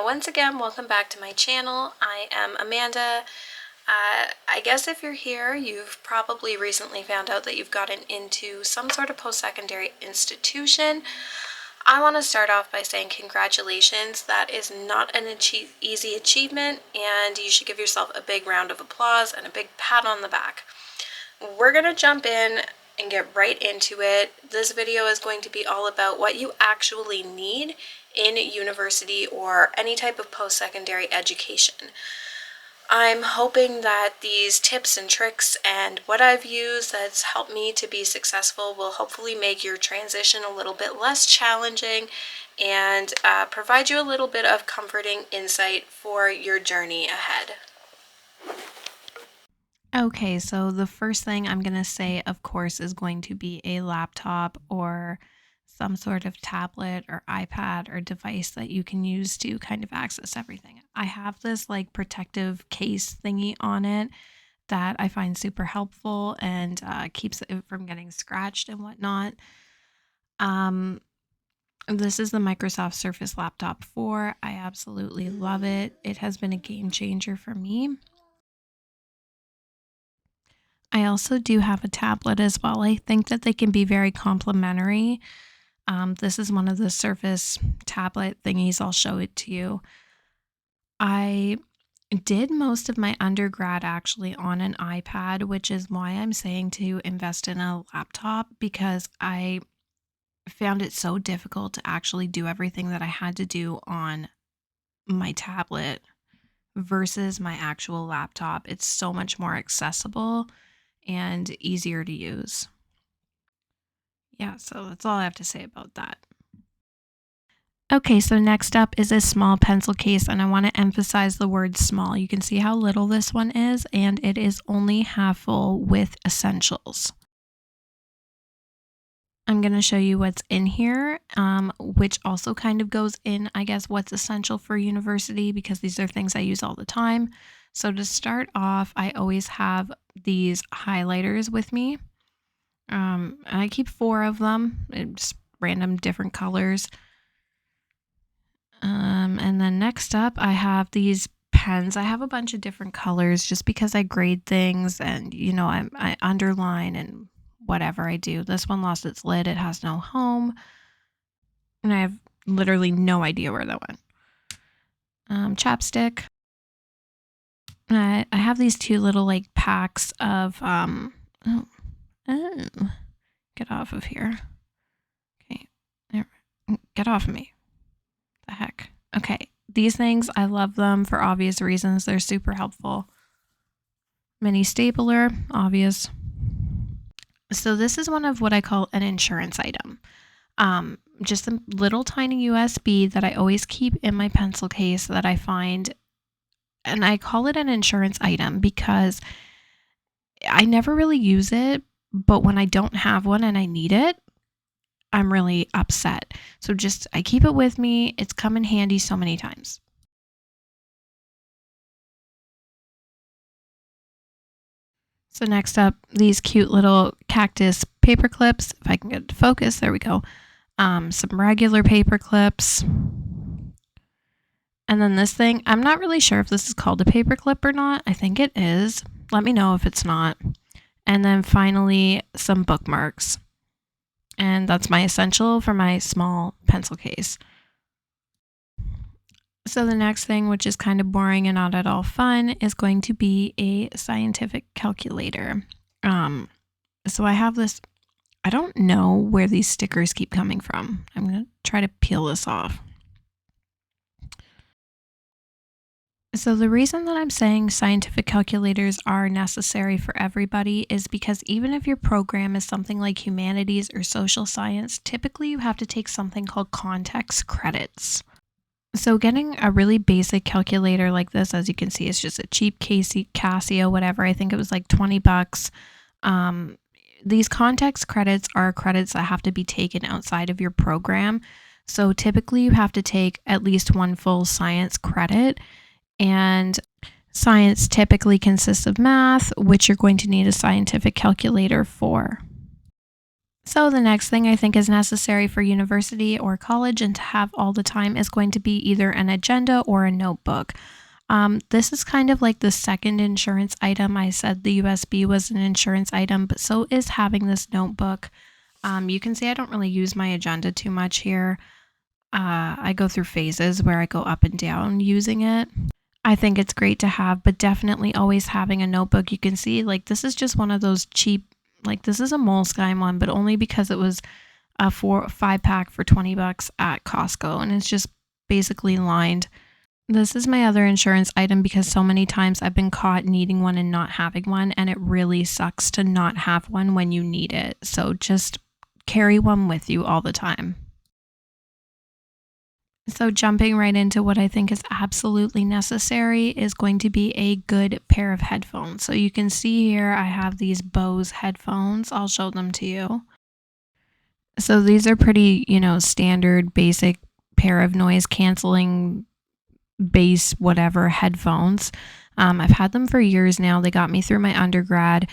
Once again, welcome back to my channel. I am Amanda. I guess if you're here, you've probably recently found out that you've gotten into some sort of post-secondary institution. I want to start off by saying congratulations. That is not an easy achievement, and you should give yourself a big round of applause and a big pat on the back. We're going to jump in and get right into it. This video is going to be all about what you actually need in university or any type of post-secondary education. I'm hoping that these tips and tricks and what I've used that's helped me to be successful will hopefully make your transition a little bit less challenging and provide you a little bit of comforting insight for your journey ahead. Okay, so the first thing I'm going to say, of course, is going to be a laptop or some sort of tablet or iPad or device that you can use to kind of access everything. I have this like protective case thingy on it that I find super helpful and keeps it from getting scratched and whatnot. Um, this is the Microsoft Surface Laptop 4. I absolutely love it. It has been a game changer for me. I also do have a tablet as well. I think that they can be very complementary. This is one of the Surface tablet thingies. I'll show it to you. I did most of my undergrad actually on an iPad, which is why I'm saying to invest in a laptop, because I found it so difficult to actually do everything that I had to do on my tablet versus my actual laptop. It's so much more accessible and easier to use. Yeah, so that's all I have to say about that. Okay, so next up is a small pencil case, and I want to emphasize the word small. You can see how little this one is, and it is only half full with essentials. I'm going to show you what's in here, which also kind of goes in, I guess, what's essential for university, because these are things I use all the time. So to start off, I always have these highlighters with me. I keep 4 of them, just random different colors. And then next up, I have these pens. I have a bunch of different colors just because I grade things and, I underline and whatever I do. This one lost its lid. It has no home. And I have literally no idea where that went. Chapstick. I have these 2 little like packs of, get off of here. Okay. Get off of me. The heck. Okay. These things, I love them for obvious reasons. They're super helpful. Mini stapler, obvious. So this is one of what I call an insurance item. Just a little tiny USB that I always keep in my pencil case that I find, and I call it an insurance item because I never really use it, but when I don't have one and I need it, I'm really upset. So I keep it with me. It's come in handy so many times. So next up, these cute little cactus paper clips. If I can get it to focus, there we go. Some regular paper clips. And then this thing, I'm not really sure if this is called a paper clip or not. I think it is. Let me know if it's not. And then finally, some bookmarks. And that's my essential for my small pencil case. So the next thing, which is kind of boring and not at all fun, is going to be a scientific calculator. So I have this, I don't know where these stickers keep coming from. I'm going to try to peel this off. So the reason that I'm saying scientific calculators are necessary for everybody is because even if your program is something like humanities or social science, typically you have to take something called context credits. So getting a really basic calculator like this, as you can see, is just a cheap Casio, whatever. I think it was like $20. These context credits are credits that have to be taken outside of your program. So typically you have to take at least 1 full science credit. And science typically consists of math, which you're going to need a scientific calculator for. So, the next thing I think is necessary for university or college and to have all the time is going to be either an agenda or a notebook. This is kind of like the second insurance item. I said the USB was an insurance item, but so is having this notebook. You can see I don't really use my agenda too much here. I go through phases where I go up and down using it. I think it's great to have, but definitely always having a notebook. You can see, like, this is just one of those cheap, like, this is a Moleskine one, but only because it was a 5 pack for $20 at Costco, and it's just basically lined. This is my other insurance item because so many times I've been caught needing one and not having one, and it really sucks to not have one when you need it. So just carry one with you all the time. So, jumping right into what I think is absolutely necessary is going to be a good pair of headphones. So, you can see here I have these Bose headphones. I'll show them to you. So, these are pretty, standard, basic pair of noise canceling, bass, whatever headphones. I've had them for years now. They got me through my undergrad.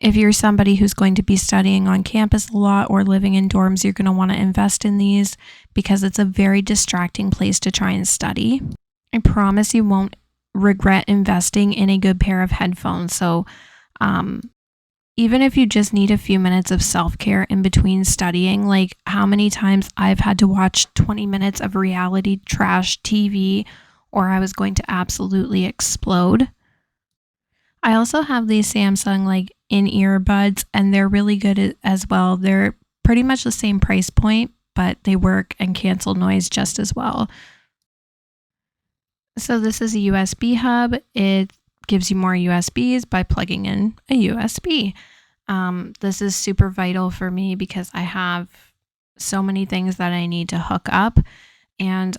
If you're somebody who's going to be studying on campus a lot or living in dorms, you're going to want to invest in these because it's a very distracting place to try and study. I promise you won't regret investing in a good pair of headphones. So, um, even if you just need a few minutes of self care in between studying, like how many times I've had to watch 20 minutes of reality trash TV or I was going to absolutely explode. I also have these Samsung like in-ear buds and they're really good as well. They're pretty much the same price point, but they work and cancel noise just as well. So this is a USB hub. It gives you more USBs by plugging in a USB. This is super vital for me because I have so many things that I need to hook up, and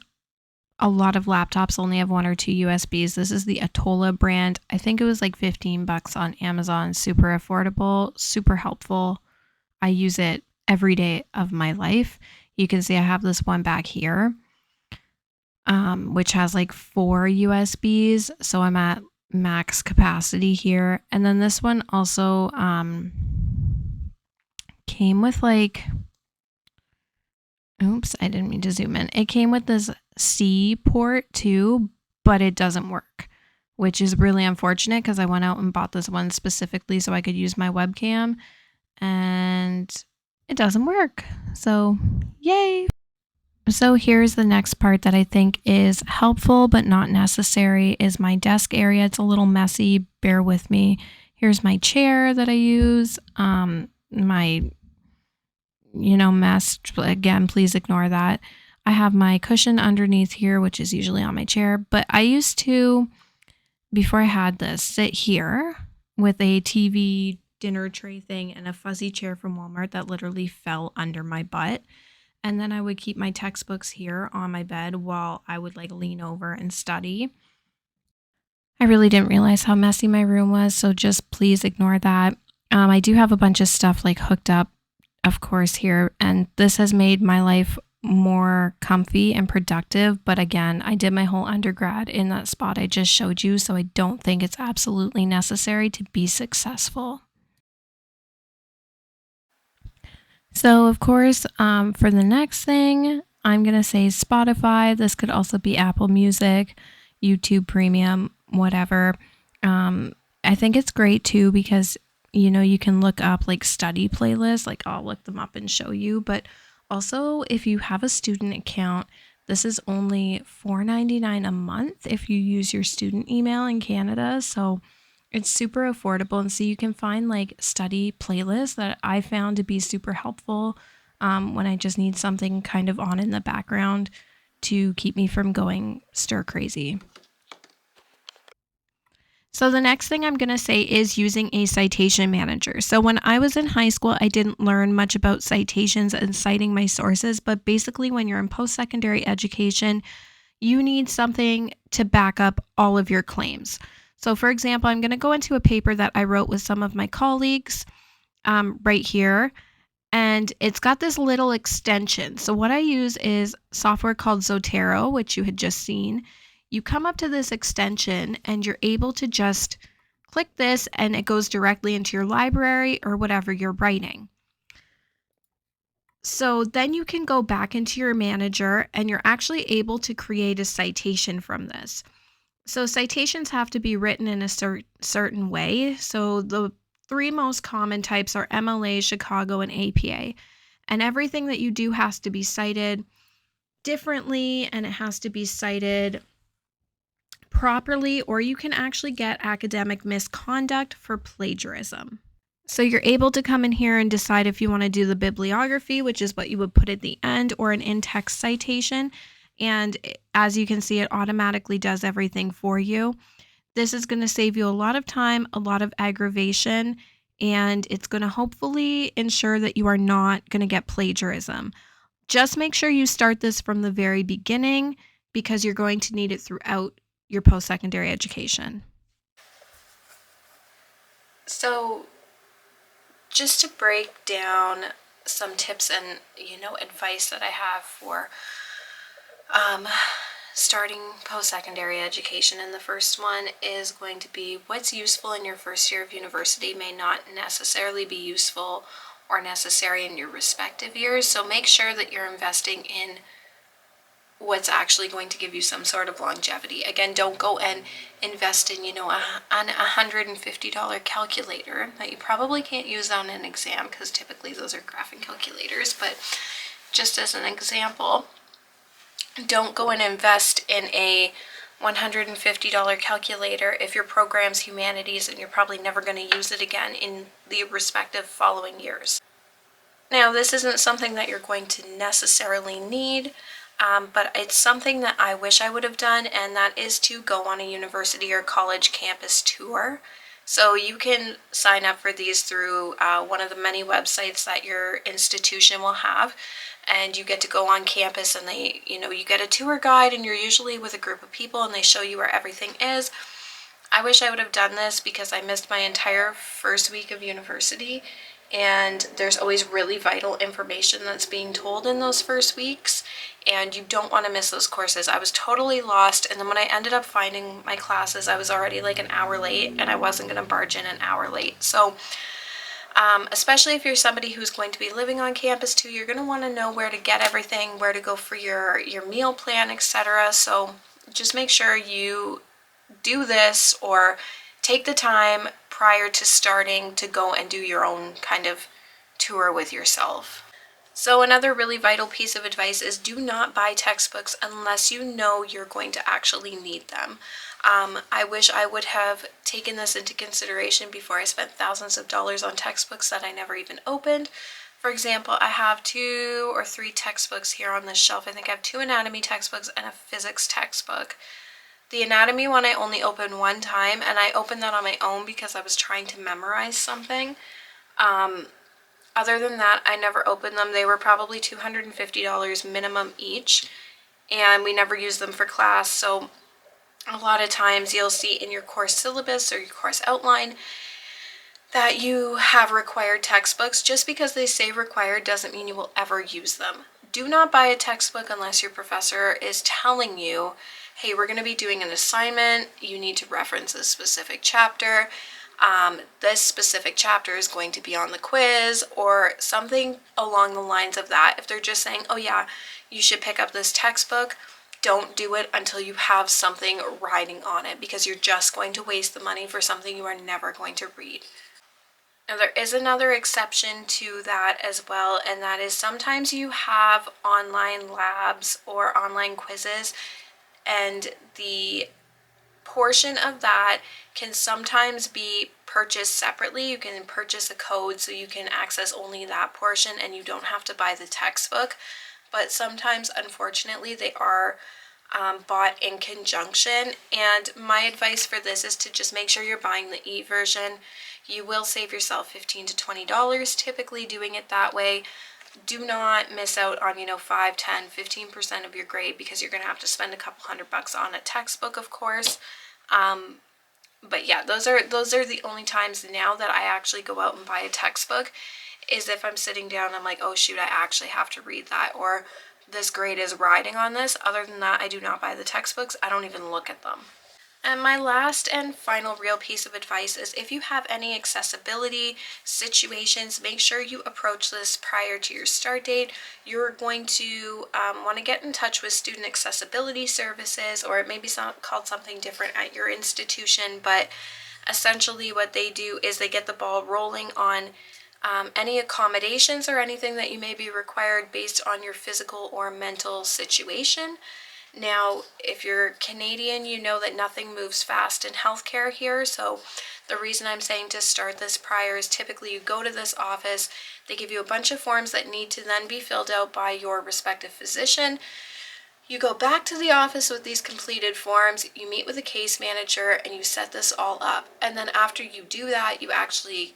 a lot of laptops only have one or two USBs. This is the Atola brand. I think it was like $15 on Amazon. Super affordable, super helpful. I use it every day of my life. You can see I have this one back here, which has like 4 USBs. So I'm at max capacity here. And then this one also came with like, oops, I didn't mean to zoom in. It came with this C port too, but it doesn't work, which is really unfortunate because I went out and bought this one specifically so I could use my webcam and it doesn't work. So, yay. So here's the next part that I think is helpful but not necessary is my desk area. It's a little messy, bear with me. Here's my chair that I use. My mess. Again, please ignore that. I have my cushion underneath here, which is usually on my chair, but I used to, before I had this, sit here with a TV dinner tray thing and a fuzzy chair from Walmart that literally fell under my butt. And then I would keep my textbooks here on my bed while I would like lean over and study. I really didn't realize how messy my room was, so just please ignore that. I do have a bunch of stuff like hooked up, of course, here, and this has made my life more comfy and productive. But again, I did my whole undergrad in that spot I just showed you, so I don't think it's absolutely necessary to be successful. So, of course, for the next thing, I'm going to say Spotify. This could also be Apple Music, YouTube Premium, whatever. I think it's great too because, you can look up like study playlists, like I'll look them up and show you. But also, if you have a student account, this is only $4.99 a month if you use your student email in Canada. So, it's super affordable, and so you can find like study playlists that I found to be super helpful when I just need something kind of on in the background to keep me from going stir crazy. So the next thing I'm going to say is using a citation manager. So when I was in high school, I didn't learn much about citations and citing my sources, but basically when you're in post-secondary education, you need something to back up all of your claims. So for example, I'm going to go into a paper that I wrote with some of my colleagues right here, and it's got this little extension. So what I use is software called Zotero, which you had just seen. You come up to this extension and you're able to just click this and it goes directly into your library or whatever you're writing. So then you can go back into your manager and you're actually able to create a citation from this. So citations have to be written in a certain way. So the three most common types are MLA, Chicago, and APA. And everything that you do has to be cited differently and it has to be cited properly, or you can actually get academic misconduct for plagiarism. So you're able to come in here and decide if you want to do the bibliography, which is what you would put at the end, or an in-text citation. And as you can see, it automatically does everything for you. This is going to save you a lot of time, a lot of aggravation, and it's going to hopefully ensure that you are not going to get plagiarism. Just make sure you start this from the very beginning because you're going to need it throughout your post-secondary education. So just to break down some tips and advice that I have for starting post-secondary education, and the first one is going to be what's useful in your first year of university may not necessarily be useful or necessary in your respective years. So make sure that you're investing in what's actually going to give you some sort of longevity. Again, don't go and invest in, an $150 calculator that you probably can't use on an exam because typically those are graphing calculators. But just as an example, don't go and invest in a $150 calculator if your program's humanities and you're probably never going to use it again in the respective following years. Now, this isn't something that you're going to necessarily need, but it's something that I wish I would have done, and that is to go on a university or college campus tour. So you can sign up for these through one of the many websites that your institution will have, and you get to go on campus and you get a tour guide, and you're usually with a group of people and they show you where everything is. I wish I would have done this because I missed my entire first week of university, and there's always really vital information that's being told in those first weeks, and you don't want to miss those courses. I was totally lost, and then when I ended up finding my classes, I was already like an hour late, and I wasn't going to barge in an hour late. So especially if you're somebody who's going to be living on campus too, you're going to want to know where to get everything, where to go for your meal plan, etc. So just make sure you do this or take the time prior to starting to go and do your own kind of tour with yourself. So another really vital piece of advice is do not buy textbooks unless you know you're going to actually need them. I wish I would have taken this into consideration before I spent thousands of dollars on textbooks that I never even opened. For example, I have 2 or 3 textbooks here on this shelf. I think I have 2 anatomy textbooks and a physics textbook. The anatomy one I only opened one time, and I opened that on my own because I was trying to memorize something. Other than that, I never opened them. They were probably $250 minimum each, and we never used them for class. So a lot of times you'll see in your course syllabus or your course outline that you have required textbooks. Just because they say required doesn't mean you will ever use them. Do not buy a textbook unless your professor is telling you, hey, we're going to be doing an assignment, you need to reference this specific chapter, this specific chapter is going to be on the quiz, or something along the lines of that. If they're just saying, oh yeah, you should pick up this textbook, don't do it until you have something riding on it, because you're just going to waste the money for something you are never going to read. Now, there is another exception to that as well, and that is sometimes you have online labs or online quizzes, and the portion of that can sometimes be purchased separately. You can purchase a code so you can access only that portion and you don't have to buy the textbook. But sometimes, unfortunately, they are bought in conjunction. And my advice for this is to just make sure you're buying the e-version. You will save yourself $15 to $20 typically doing it that way. Do not miss out on 5, 10, 15% of your grade, because you're going to have to spend a couple $100 on a textbook, of course. But yeah, those are the only times now that I actually go out and buy a textbook, is if I'm sitting down and I'm like, oh shoot, I actually have to read that, or this grade is riding on this. Other than that, I do not buy the textbooks. I don't even look at them. And my last and final real piece of advice is if you have any accessibility situations, make sure you approach this prior to your start date. You're going to want to get in touch with student accessibility services, or it may be called something different at your institution, but essentially what they do is they get the ball rolling on any accommodations or anything that you may be required based on your physical or mental situation. Now, if you're Canadian, you know that nothing moves fast in healthcare here. So the reason I'm saying to start this prior is typically you go to this office, they give you a bunch of forms that need to then be filled out by your respective physician. You go back to the office with these completed forms, you meet with a case manager, and you set this all up. And then after you do that, you actually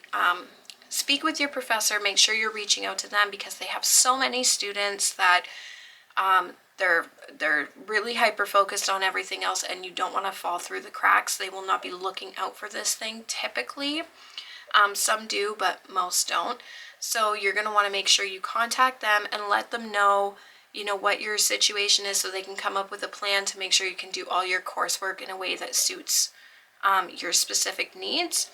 speak with your professor, make sure you're reaching out to them because they have so many students that they're really hyper focused on everything else, and you don't want to fall through the cracks. They will not be looking out for this thing typically. Some do, but most don't. So you're going to want to make sure you contact them and let them know, what your situation is so they can come up with a plan to make sure you can do all your coursework in a way that suits your specific needs.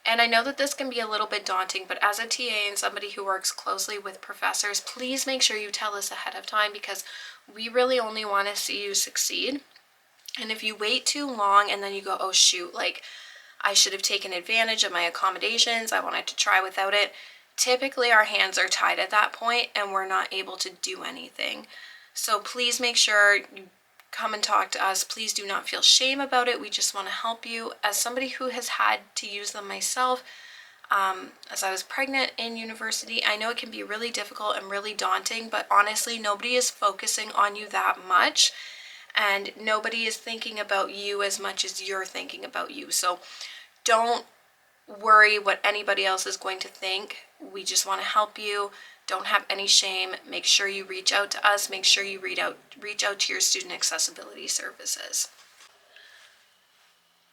And I know that this can be a little bit daunting, but as a TA and somebody who works closely with professors, please make sure you tell us ahead of time because we really only want to see you succeed. And if you wait too long and then you go, oh shoot, like I should have taken advantage of my accommodations, I wanted to try without it, typically our hands are tied at that point and we're not able to do anything. So please make sure you come and talk to us. Please do not feel shame about it. We just want to help you. As somebody who has had to use them myself, as I was pregnant in university, I know it can be really difficult and really daunting, but honestly, nobody is focusing on you that much, and nobody is thinking about you as much as you're thinking about you. So don't worry what anybody else is going to think. We just want to help you. Don't have any shame. Make sure you reach out to us. Make sure you reach out to your student accessibility services.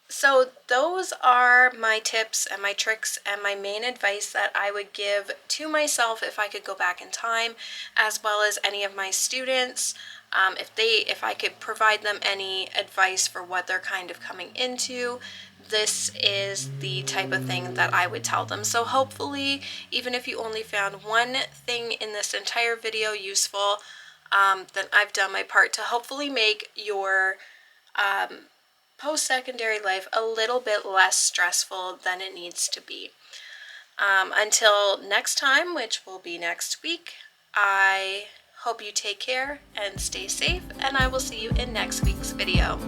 So those are my tips and my tricks and my main advice that I would give to myself if I could go back in time, as well as any of my students. If I could provide them any advice for what they're kind of coming into, this is the type of thing that I would tell them. So hopefully, even if you only found one thing in this entire video useful, then I've done my part to hopefully make your post-secondary life a little bit less stressful than it needs to be. Until next time, which will be next week, I hope you take care and stay safe, and I will see you in next week's video.